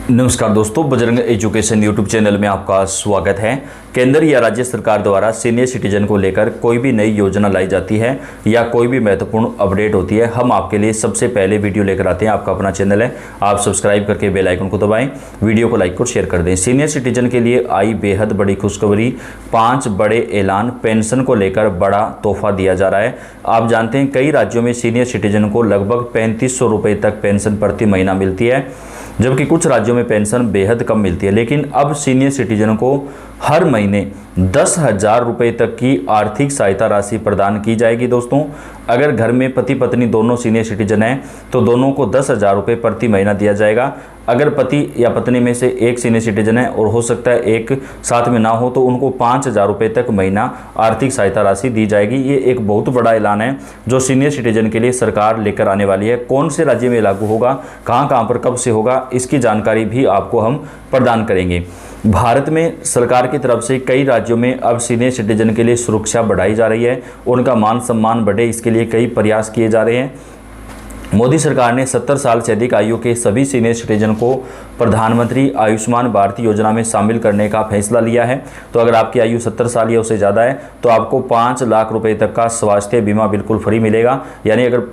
नमस्कार दोस्तों, Bajrang education YouTube channel में आपका स्वागत है। केंद्र या राज्य सरकार द्वारा सीनियर सिटीजन को लेकर कोई भी नई योजना लाई जाती है या कोई भी महत्वपूर्ण अपडेट होती है, हम आपके लिए सबसे पहले वीडियो लेकर आते हैं। आपका अपना चैनल है, आप सब्सक्राइब करके बेल आइकन को दबाएं, वीडियो को लाइक और शेयर कर दें। सीनियर सिटीजन के लिए आई बेहद बड़ी खुशखबरी, 5 बड़े ऐलान। पेंशन को लेकर बड़ा तोहफा दिया जा रहा है। आप जानते हैं कई राज्यों में सीनियर सिटीजन को लगभग 3500 रुपये तक पेंशन प्रति महीना मिलती है, जबकि कुछ राज्यों में पेंशन बेहद कम मिलती है। लेकिन अब सीनियर सिटीजन को हर महीने 10,000 रुपये तक की आर्थिक सहायता राशि प्रदान की जाएगी। दोस्तों, अगर घर में पति पत्नी दोनों सीनियर सिटीजन हैं तो दोनों को 10,000 रुपये प्रति महीना दिया जाएगा। अगर पति या पत्नी में से एक सीनियर सिटीजन है और हो सकता है एक साथ में ना हो तो उनको 5,000 रुपये तक महीना आर्थिक सहायता राशि दी जाएगी। ये एक बहुत बड़ा ऐलान है जो सीनियर सिटीजन के लिए सरकार लेकर आने वाली है। कौन से राज्य में लागू होगा, कहाँ पर कब से होगा, इसकी जानकारी भी आपको हम प्रदान करेंगे। भारत में सरकार की तरफ से कई राज्यों में अब सीनियर सिटीजन के लिए सुरक्षा बढ़ाई जा रही है, उनका मान सम्मान बढ़े, इसके लिए कई प्रयास किए जा रहे हैं। मोदी सरकार ने 70 साल से अधिक आयु के सभी सीनियर सिटीजन को प्रधानमंत्री आयुष्मान भारत योजना में शामिल करने का फैसला लिया है। तो अगर आपकी आयु 70 साल या उससे ज़्यादा है तो आपको 5 लाख रुपए तक का स्वास्थ्य बीमा बिल्कुल फ्री मिलेगा। यानी अगर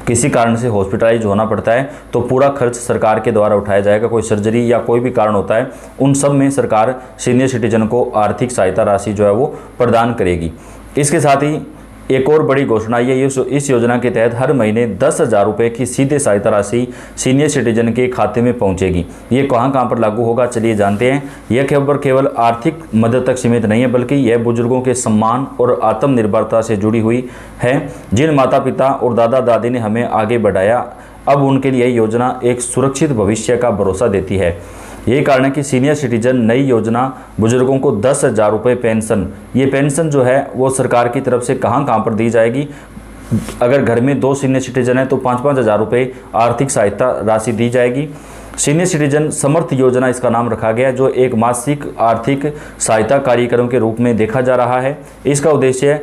किसी कारण से हॉस्पिटलाइज होना पड़ता है तो पूरा खर्च सरकार के द्वारा उठाया जाएगा। कोई सर्जरी या कोई भी कारण होता है, उन सब में सरकार सीनियर सिटीजन को आर्थिक सहायता राशि जो है वो प्रदान करेगी। इसके साथ ही एक और बड़ी घोषणा ये इस योजना के तहत हर महीने 10,000 रुपये की सीधे सहायता राशि सीनियर सिटीजन के खाते में पहुंचेगी। ये कहाँ पर लागू होगा, चलिए जानते हैं। यह खबर केवल आर्थिक मदद तक सीमित नहीं है, बल्कि यह बुजुर्गों के सम्मान और आत्मनिर्भरता से जुड़ी हुई है। जिन माता पिता और दादा दादी ने हमें आगे बढ़ाया, अब उनके लिए यह योजना एक सुरक्षित भविष्य का भरोसा देती है। यही कारण है कि सीनियर सिटीजन नई योजना बुजुर्गों को 10,000 रुपये पेंशन, ये पेंशन जो है वो सरकार की तरफ से कहाँ पर दी जाएगी। अगर घर में 2 सीनियर सिटीजन है तो 5-5 हज़ार रुपये आर्थिक सहायता राशि दी जाएगी। सीनियर सिटीजन समर्थ योजना इसका नाम रखा गया, जो एक मासिक आर्थिक सहायता कार्यक्रम के रूप में देखा जा रहा है। इसका उद्देश्य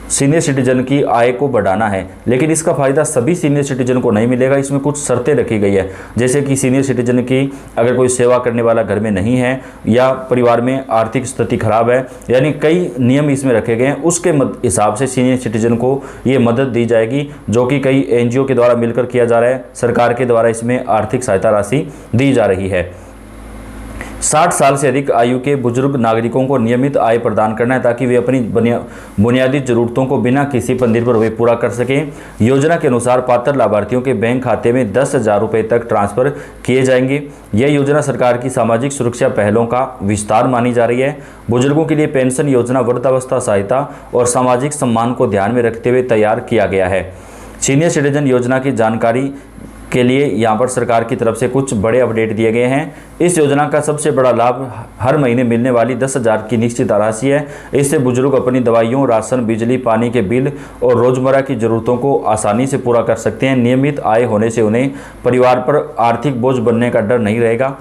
सीनियर सिटीजन की आय को बढ़ाना है, लेकिन इसका फ़ायदा सभी सीनियर सिटीजन को नहीं मिलेगा। इसमें कुछ शर्तें रखी गई है, जैसे कि सीनियर सिटीजन की अगर कोई सेवा करने वाला घर में नहीं है या परिवार में आर्थिक स्थिति खराब है, यानी कई नियम इसमें रखे गए हैं। उसके हिसाब से सीनियर सिटीजन को ये मदद दी जाएगी, जो कि कई NGO के द्वारा मिलकर किया जा रहा है। सरकार के द्वारा इसमें आर्थिक सहायता राशि दी जा रही है। 60 साल से अधिक आयु के बुजुर्ग नागरिकों को नियमित आय प्रदान करना है, ताकि वे अपनी बुनियादी जरूरतों को बिना किसी पर निर्भर हुए पूरा कर सकें। योजना के अनुसार पात्र लाभार्थियों के बैंक खाते में 10,000 रुपये तक ट्रांसफर किए जाएंगे। यह योजना सरकार की सामाजिक सुरक्षा पहलों का विस्तार मानी जा रही है। बुजुर्गों के लिए पेंशन योजना वृद्धावस्था सहायता और सामाजिक सम्मान को ध्यान में रखते हुए तैयार किया गया है। सीनियर सिटीजन योजना की जानकारी के लिए यहाँ पर सरकार की तरफ से कुछ बड़े अपडेट दिए गए हैं। इस योजना का सबसे बड़ा लाभ हर महीने मिलने वाली 10,000 की निश्चित राशि है। इससे बुजुर्ग अपनी दवाइयों, राशन, बिजली, पानी के बिल और रोजमर्रा की ज़रूरतों को आसानी से पूरा कर सकते हैं। नियमित आय होने से उन्हें परिवार पर आर्थिक बोझ बनने का डर नहीं रहेगा,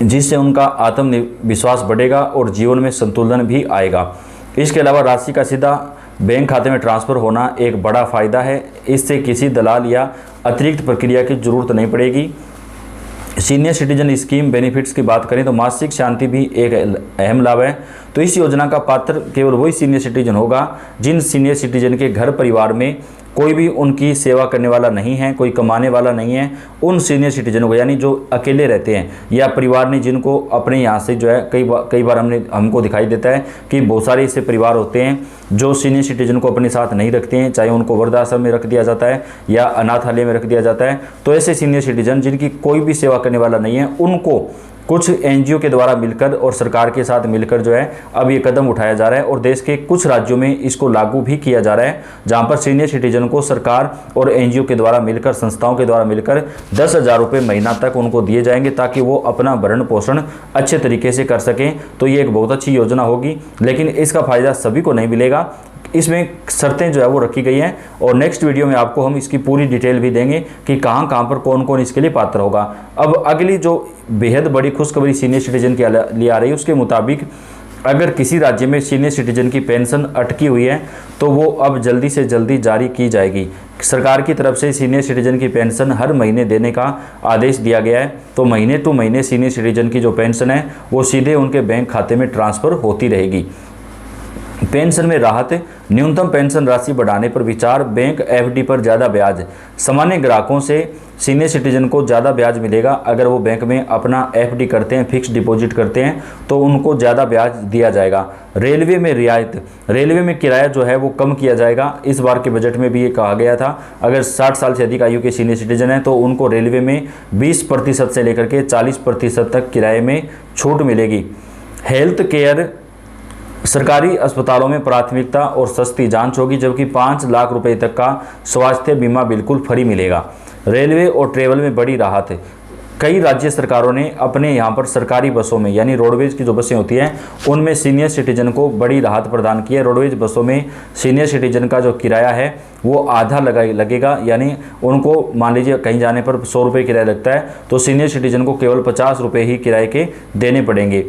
जिससे उनका आत्मविश्वास बढ़ेगा और जीवन में संतुलन भी आएगा। इसके अलावा राशि का सीधा बैंक खाते में ट्रांसफ़र होना एक बड़ा फ़ायदा है। इससे किसी दलाल या अतिरिक्त प्रक्रिया की ज़रूरत नहीं पड़ेगी। सीनियर सिटीजन स्कीम बेनिफिट्स की बात करें तो मासिक शांति भी एक अहम लाभ है। तो इस योजना का पात्र केवल वही सीनियर सिटीजन होगा जिन सीनियर सिटीजन के घर परिवार में कोई भी उनकी सेवा करने वाला नहीं है, कोई कमाने वाला नहीं है। उन सीनियर सिटीजन को, यानी जो अकेले रहते हैं या परिवार ने जिनको अपने यहाँ से जो है कई बार हमको दिखाई देता है कि बहुत सारे ऐसे परिवार होते हैं जो सीनियर सिटीजन को अपने साथ नहीं रखते हैं, चाहे उनको वृद्धाश्रम में रख दिया जाता है या अनाथालय में रख दिया जाता है। तो ऐसे सीनियर सिटीजन जिनकी कोई भी सेवा करने वाला नहीं है, उनको कुछ NGO के द्वारा मिलकर और सरकार के साथ मिलकर जो है अब ये कदम उठाया जा रहा है। और देश के कुछ राज्यों में इसको लागू भी किया जा रहा है, जहां पर सीनियर सिटीजन को सरकार और NGO के द्वारा मिलकर, संस्थाओं के द्वारा मिलकर 10,000 रुपये महीना तक उनको दिए जाएंगे, ताकि वो अपना भरण पोषण अच्छे तरीके से कर सकें। तो ये एक बहुत अच्छी योजना होगी, लेकिन इसका फ़ायदा सभी को नहीं मिलेगा। इसमें शर्तें जो है वो रखी गई हैं, और नेक्स्ट वीडियो में आपको हम इसकी पूरी डिटेल भी देंगे कि कहाँ पर कौन कौन इसके लिए पात्र होगा। अब अगली जो बेहद बड़ी खुशखबरी सीनियर सिटीजन के लिए आ रही है, उसके मुताबिक अगर किसी राज्य में सीनियर सिटीजन की पेंशन अटकी हुई है तो वो अब जल्दी से जल्दी जारी की जाएगी। सरकार की तरफ से सीनियर सिटीजन की पेंशन हर महीने देने का आदेश दिया गया है, तो महीने टू महीने सीनियर सिटीजन की जो पेंशन है वो सीधे उनके बैंक खाते में ट्रांसफ़र होती रहेगी। पेंशन में राहत, न्यूनतम पेंशन राशि बढ़ाने पर विचार, बैंक एफडी पर ज़्यादा ब्याज। सामान्य ग्राहकों से सीनियर सिटीजन को ज़्यादा ब्याज मिलेगा। अगर वो बैंक में अपना एफडी करते हैं, फिक्स डिपॉजिट करते हैं, तो उनको ज़्यादा ब्याज दिया जाएगा। रेलवे में रियायत, रेलवे में किराया जो है वो कम किया जाएगा। इस बार के बजट में भी ये कहा गया था, अगर 60 साल से अधिक आयु के सीनियर सिटीजन हैं तो उनको रेलवे में 20% से लेकर के 40% तक किराए में छूट मिलेगी। हेल्थ केयर, सरकारी अस्पतालों में प्राथमिकता और सस्ती जांच होगी, जबकि 5 लाख रुपए तक का स्वास्थ्य बीमा बिल्कुल फ्री मिलेगा। रेलवे और ट्रेवल में बड़ी राहत है। कई राज्य सरकारों ने अपने यहाँ पर सरकारी बसों में, यानी रोडवेज की जो बसें होती हैं उनमें सीनियर सिटीजन को बड़ी राहत प्रदान की है। रोडवेज बसों में सीनियर सिटीजन का जो किराया है वो आधा लगेगा, यानी उनको मान लीजिए कहीं जाने पर 100 रुपये किराया लगता है तो सीनियर सिटीजन को केवल 50 रुपये ही किराए के देने पड़ेंगे।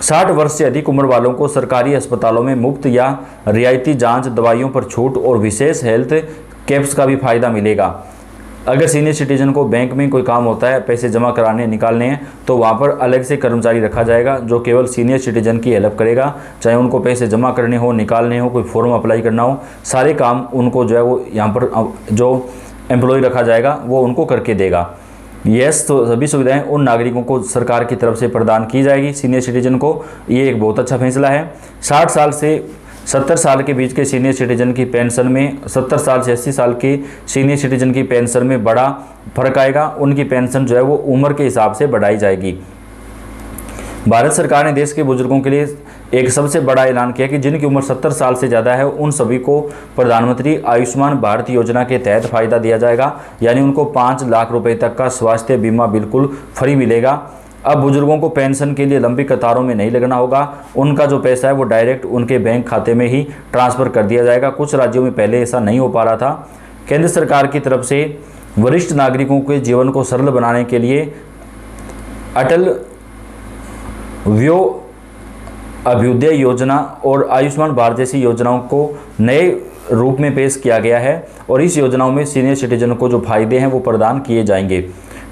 60 वर्ष से अधिक उम्र वालों को सरकारी अस्पतालों में मुफ्त या रियायती जांच, दवाइयों पर छूट और विशेष हेल्थ कैंप्स का भी फायदा मिलेगा। अगर सीनियर सिटीजन को बैंक में कोई काम होता है, पैसे जमा कराने निकालने हैं, तो वहाँ पर अलग से कर्मचारी रखा जाएगा जो केवल सीनियर सिटीजन की हेल्प करेगा। चाहे उनको पैसे जमा करने हो, निकालने हो, कोई फॉर्म अप्लाई करना हो, सारे काम उनको जो है वो यहाँ पर जो एम्प्लॉय रखा जाएगा वो उनको करके देगा। तो सभी सुविधाएं उन नागरिकों को सरकार की तरफ से प्रदान की जाएगी सीनियर सिटीजन को। ये एक बहुत अच्छा फैसला है। 60 साल से 70 साल के बीच के सीनियर सिटीजन की पेंशन में, 70 साल से 80 साल के सीनियर सिटीजन की पेंशन में बड़ा फर्क आएगा। उनकी पेंशन जो है वो उम्र के हिसाब से बढ़ाई जाएगी। भारत सरकार ने देश के बुजुर्गों के लिए एक सबसे बड़ा ऐलान किया कि जिनकी उम्र 70 साल से ज़्यादा है उन सभी को प्रधानमंत्री आयुष्मान भारत योजना के तहत फ़ायदा दिया जाएगा, यानी उनको 5 लाख रुपए तक का स्वास्थ्य बीमा बिल्कुल फ्री मिलेगा। अब बुजुर्गों को पेंशन के लिए लंबी कतारों में नहीं लगना होगा। उनका जो पैसा है वो डायरेक्ट उनके बैंक खाते में ही ट्रांसफ़र कर दिया जाएगा। कुछ राज्यों में पहले ऐसा नहीं हो पा रहा था। केंद्र सरकार की तरफ से वरिष्ठ नागरिकों के जीवन को सरल बनाने के लिए अटल व्यो अभ्युदय योजना और आयुष्मान भारत जैसी योजनाओं को नए रूप में पेश किया गया है और इस योजनाओं में सीनियर सिटीजन को जो फायदे हैं वो प्रदान किए जाएंगे।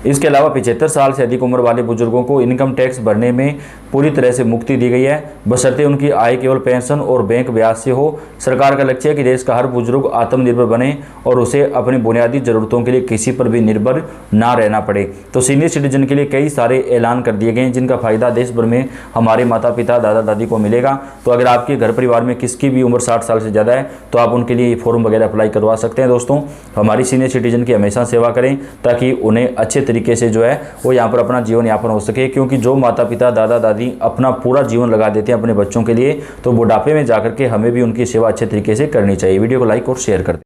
इसके अलावा 75 साल से अधिक उम्र वाले बुजुर्गों को इनकम टैक्स भरने में पूरी तरह से मुक्ति दी गई है, बशर्ते उनकी आय केवल पेंशन और बैंक ब्याज से हो। सरकार का लक्ष्य है कि देश का हर बुजुर्ग आत्मनिर्भर बने और उसे अपनी बुनियादी ज़रूरतों के लिए किसी पर भी निर्भर ना रहना पड़े। तो सीनियर सिटीजन के लिए कई सारे ऐलान कर दिए गए हैं जिनका फ़ायदा देश भर में हमारे माता पिता, दादा दादी को मिलेगा। तो अगर आपके घर परिवार में किसकी भी उम्र 60 साल से ज़्यादा है तो आप उनके लिए फॉर्म वगैरह अप्लाई करवा सकते हैं। दोस्तों, हमारी सीनियर सिटीजन की हमेशा सेवा करें ताकि उन्हें अच्छे तरीके से जो है वो यहाँ पर अपना जीवन यापन हो सके, क्योंकि जो माता पिता, दादा दादी अपना पूरा जीवन लगा देते हैं अपने बच्चों के लिए, तो बुढ़ापे में जाकर के हमें भी उनकी सेवा अच्छे तरीके से करनी चाहिए। वीडियो को लाइक और शेयर कर दें।